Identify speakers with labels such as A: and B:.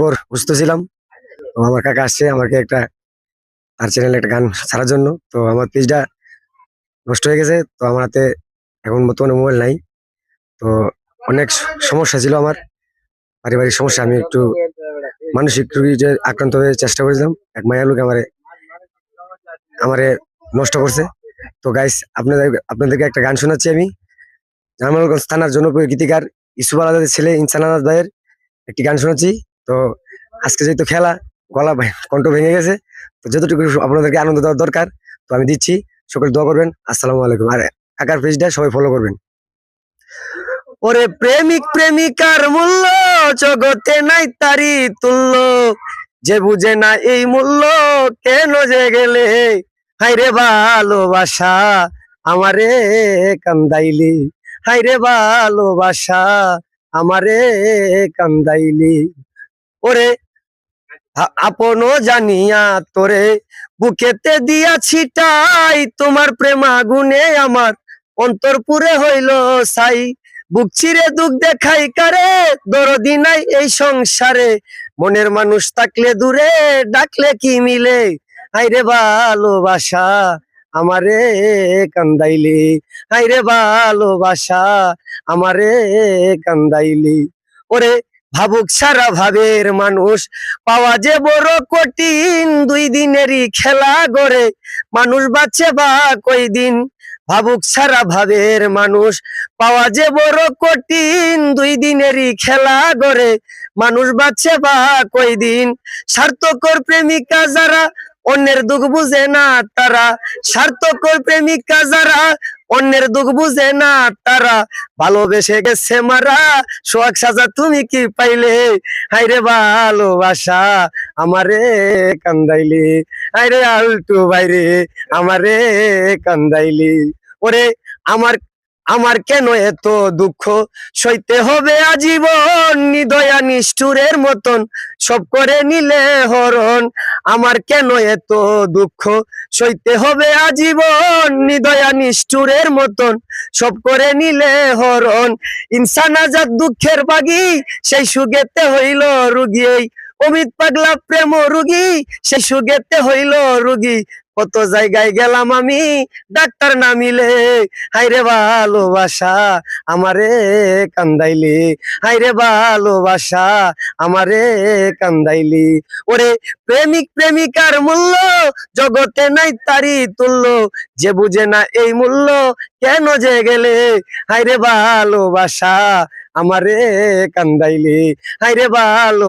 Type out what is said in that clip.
A: পর বুঝতে ছিলাম। তো আমার কাকা আসছে আমাকে একটা তার চ্যানেলে একটা গান ছাড়ার জন্য। তো আমার পেজটা নষ্ট হয়ে গেছে। তো আমার হাতে এখন বর্তমানে মোবাইল নাই। তো অনেক সমস্যা ছিল আমার, পারিবারিক সমস্যা। আমি একটু মানসিক রোগীতে আক্রান্ত হয়ে চেষ্টা করেছিলাম। এক মায়া লোক আমারে আমারে নষ্ট করছে। তো গাইস, আপনাদেরকে একটা গান শোনাচ্ছি আমি। জামালগঞ্জ থানার জনপ্রিয় গীতিকার ইউসুফ আলাদের ছেলে ইনসান আলাদ ভাইয়ের একটি গান শোনাচ্ছি। তো আজকে যেহেতু খেলা, কণ্ঠ ভেঙে গেছে। তো যতটুকু আপনাদেরকে আনন্দ দেওয়ার দরকার তো আমি দিচ্ছি। সকলে দোয়া করবেন। আসসালামু আলাইকুম। আর কাকার পেজটা সবাই ফলো করবেন। ওরে প্রেমিক প্রেমিকার মূল্য জগতে নাই তারি তুল্য, যে বুঝে না এই মূল্য কেন যে গেলে, হাইরে ভালোবাসা আমারে কান্দাইলি, হাইরে ভালোবাসা আমারে কান্দাইলি। ওরে আপন জানিয়া তোরে বুকেতে দিয়াছি টাই, তোমার প্রেম আগুনে আমার অন্তর পুরে হইল ছাই। বুক চিরে দুঃখ দেখাই কারে, দরদি নাই এই সংসারে, মনের মানুষ থাকলে দূরে ডাকলে কি মিলে, হাইরে ভালোবাসা আমারে কান্দাইলি, হাইরে ভালোবাসা আমারে কান্দাইলি। ওরে ভাবুক সারা ভাবের মানুষ পাওয়া যে বড় কঠিন, 2 দিনেরই খেলা গড়ে মানুষ বাঁচে বা কয়দিন। ভাবুক সারা ভাবের মানুষ পাওয়া যে বড় কঠিন, 2 দিনেরই খেলা গড়ে মানুষ বাঁচে বা কয়দিন। স্বার্থকর প্রেমিকা যারা অন্যের দুঃখ বুঝে না তারা, স্বার্থকর প্রেমিকা যারা অন্যের দুঃখ বুঝে না তারা, ভালোবেসে গেছে মারা সোহাগ সাজা তুমি কি পাইলে, হাইরে ভালোবাসা আমারে কান্দাইলি, হাইরে আলটু বাইরে আমারে কান্দাইলি। ওরে আমার আমার কেন এত দুঃখ সইতে হবে আজীবন, নিদয়া নিষ্ঠুরের মতন সব করে নিলে হরণ। আমার কেন এত দুঃখ সইতে হবে আজীবন, নিদয়া নিষ্ঠুরের মতন সব করে নিলে হরণ। ইনসান আজাদ দুঃখের বাগি সেই সুগেতে হইল রুগী, এই অমিত পাগলা প্রেম রুগী সেই সুগেতে হইল রুগী। কত জায়গায় গেলাম আমি ডাক্তার না মিলে, হাইরে ভালোবাসা আমারে কান্দাইলি, হাইরে ভালোবাসা আমারে কান্দাইলি। ওরে প্রেমিক প্রেমিকার মূল্য জগতে নাই তারি তুল্য, যে বুঝে না এই মূল্য কেন যে গেলে, হাইরে ভালোবাসা আমারে কান্দাইলি, হাইরে ভালো